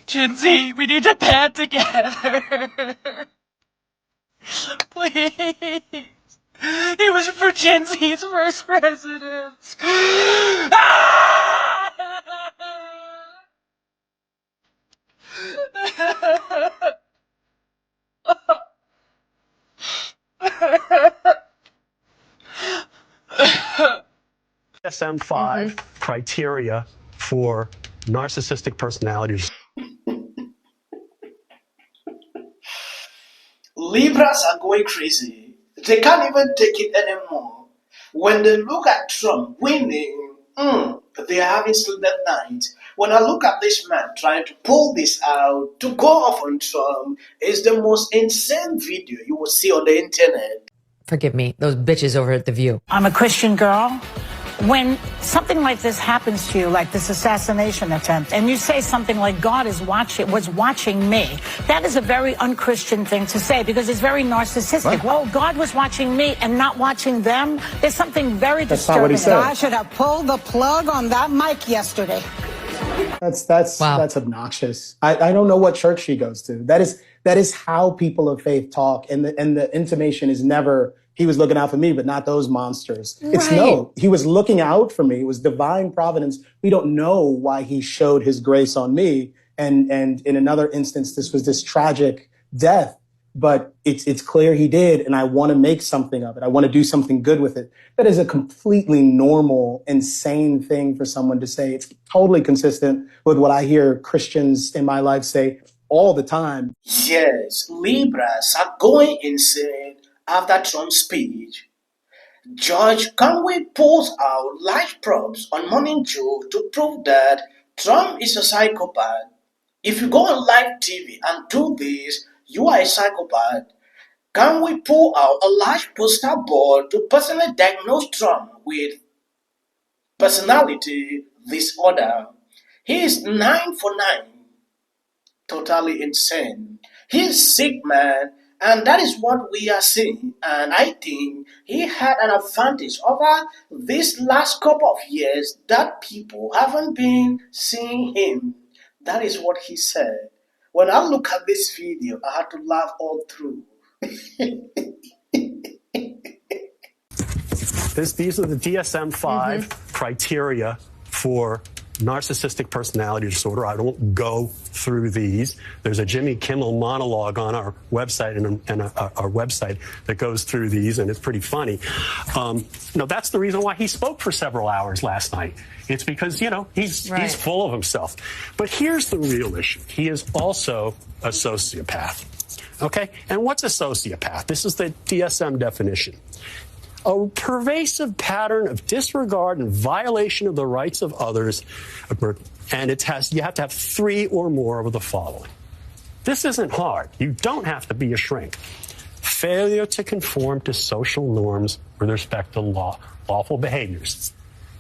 Gen Z, we need to band together. Please. He was for Gen Z's first president. DSM-5 criteria for narcissistic personalities. Libras are going crazy. They can't even take it anymore. When they look at Trump winning, they are having sleepless nights. When I look at this man trying to pull this out, to go off on Trump, is the most insane video you will see on the internet. Forgive me, those bitches over at The View. I'm a Christian girl. When something like this happens to you, like this assassination attempt, and you say something like God was watching me, that is a very unchristian thing to say because it's very narcissistic. Well, God was watching me and not watching them. There's something very disturbing. God should have pulled the plug on that mic yesterday. That's obnoxious. I don't know what church she goes to. That is how people of faith talk, and the intimation is never he was looking out for me, but not those monsters. Right. It's no, he was looking out for me. It was divine providence. We don't know why he showed his grace on me. And in another instance, this was this tragic death, but it's clear he did. And I want to make something of it. I want to do something good with it. That is a completely normal, insane thing for someone to say. It's totally consistent with what I hear Christians in my life say all the time. Yes, Libras are going insane after Trump's speech. Judge Conway pulls out live props on Morning Joe to prove that Trump is a psychopath. If you go on live TV and do this, you are a psychopath. Conway pull out a large poster board to personally diagnose Trump with personality disorder. He is 9 for 9. Totally insane. He's sick, man. And that is what we are seeing. And I think he had an advantage over this last couple of years that people haven't been seeing him. That is what he said. When I look at this video, I had to laugh all through. These are the DSM-5 criteria for narcissistic personality disorder. I don't go through these. There's a Jimmy Kimmel monologue on our website and our website that goes through these, and it's pretty funny. That's the reason why he spoke for several hours last night. It's because, he's full of himself. But here's the real issue. He is also a sociopath. Okay? And what's a sociopath? This is the DSM definition. A pervasive pattern of disregard and violation of the rights of others, and you have to have 3 or more of the following. This isn't hard. You don't have to be a shrink. Failure to conform to social norms with respect to lawful behaviors.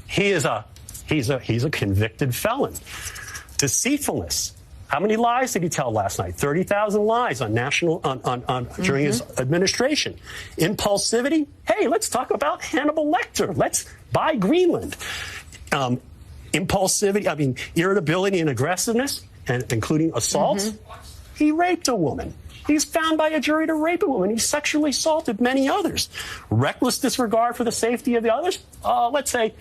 He's a convicted felon. Deceitfulness. How many lies did he tell last night? 30,000 lies on during his administration. Impulsivity. Hey, let's talk about Hannibal Lecter. Let's buy Greenland. Impulsivity. Irritability and aggressiveness, and including assaults. He raped a woman. He's found by a jury to rape a woman. He sexually assaulted many others. Reckless disregard for the safety of the others. Let's say,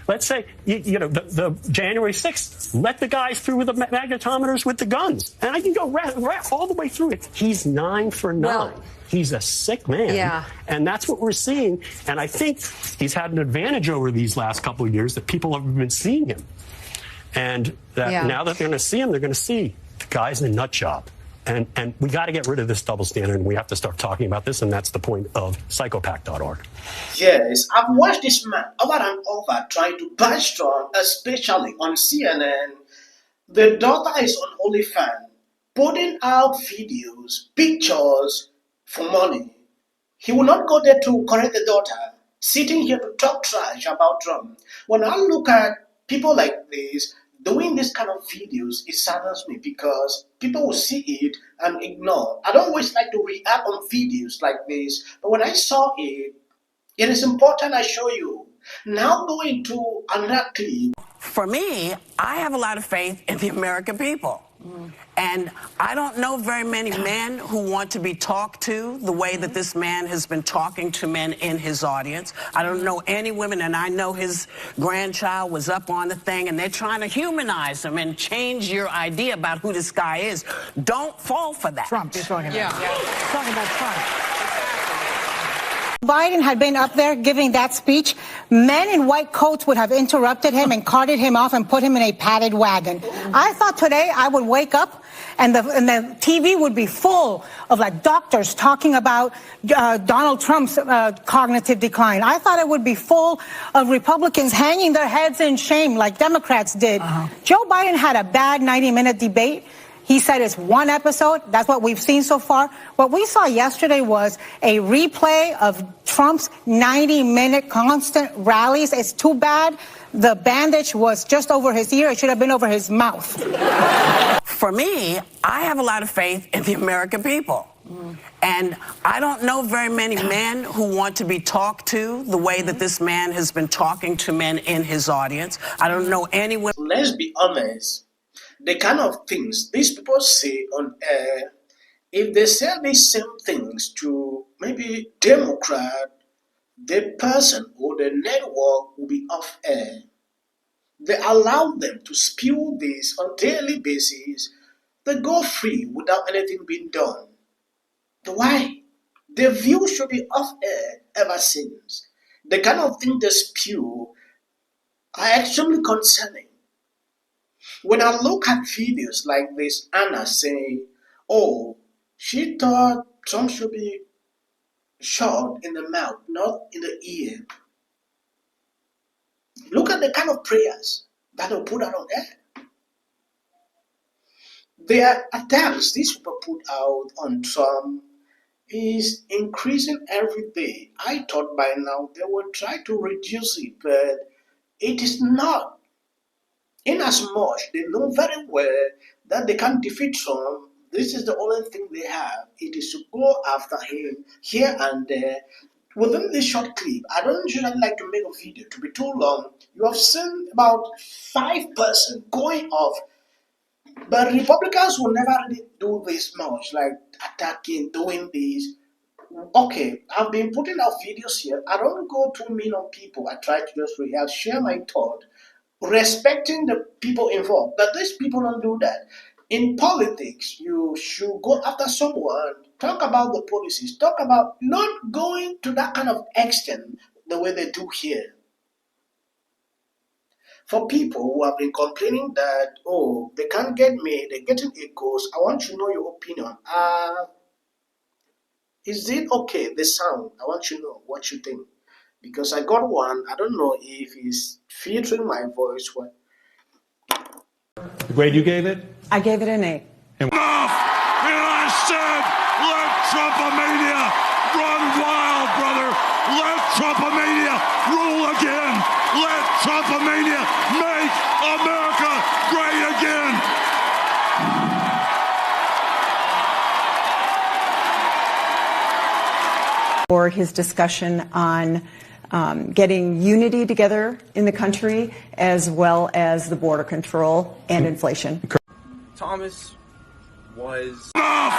the January 6th, let the guys through with the magnetometers with the guns. And I can go all the way through it. He's 9 for 9. Well, he's a sick man. Yeah. And that's what we're seeing. And I think he's had an advantage over these last couple of years that people have been seeing him. And that now that they're going to see him, they're going to see the guy's a nut job. And we got to get rid of this double standard, and we have to start talking about this, and that's the point of psychopath.org. Yes, I've watched this man over and over trying to bash Trump, especially on CNN. The daughter is on OnlyFans, putting out videos, pictures for money. He will not go there to correct the daughter, sitting here to talk trash about Trump. When I look at people like this, doing this kind of videos, it saddens me because people will see it and ignore. I don't always like to react on videos like this, but when I saw it, it is important I show you. Now going to another clip. For me, I have a lot of faith in the American people. And I don't know very many men who want to be talked to the way that this man has been talking to men in his audience. I don't know any women, and I know his grandchild was up on the thing, and they're trying to humanize him and change your idea about who this guy is. Don't fall for that. Trump, you're talking about. Yeah. Talking about Trump. Biden had been up there giving that speech, men in white coats would have interrupted him and carted him off and put him in a padded wagon. I thought today I would wake up and the TV would be full of like doctors talking about Donald Trump's cognitive decline. I thought it would be full of Republicans hanging their heads in shame like Democrats did. Joe Biden had a bad 90-minute debate. He said it's one episode. That's what we've seen so far. What we saw yesterday was a replay of Trump's 90-minute constant rallies. It's too bad the bandage was just over his ear. It should have been over his mouth. For me, I have a lot of faith in the American people. And I don't know very many men who want to be talked to the way that this man has been talking to men in his audience. I don't know anyone. Let's be honest. The kind of things these people say on air, if they say these same things to maybe Democrat, the person or the network will be off air. They allow them to spew this on a daily basis. They go free without anything being done. Why? The view should be off air ever since. The kind of thing they spew are extremely concerning. When I look at videos like this, Anna saying, oh, she thought Trump should be shot in the mouth, not in the ear. Look at the kind of prayers that will put out on air. The attacks these people put out on Trump is increasing every day. I thought by now they would try to reduce it, but it is not. In as much they know very well that they can't defeat Trump, this is the only thing they have. It is to go after him here and there. Within this short clip, I don't usually like to make a video to be too long. You have seen about 5 persons going off. But Republicans will never really do this much, like attacking, doing this. Okay, I've been putting out videos here. I don't go too mean on people. I try to just react, share my thought, respecting the people involved. But these people don't do that. In politics, you should go after someone, talk about the policies, talk about not going to that kind of extent the way they do here. For people who have been complaining that, oh, they can't get me, they're getting echoes, I want to know your opinion. Is it okay, the sound? I want to know what you think. Because I got one, I don't know if it's filtering my voice. What? The grade you gave it? I gave it an 8. Enough! And I said, let Trumpomania run wild, brother! Let Trumpomania rule again! Let Trumpomania make America great again! For his discussion on getting unity together in the country, as well as the border control and inflation. Thomas was... Enough!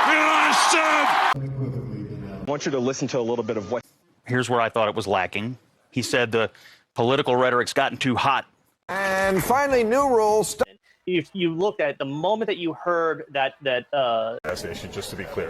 And I said... I want you to listen to a little bit of what... Here's where I thought it was lacking. He said the political rhetoric's gotten too hot. And finally, new rules... If you looked at the moment that you heard that Just to be clear.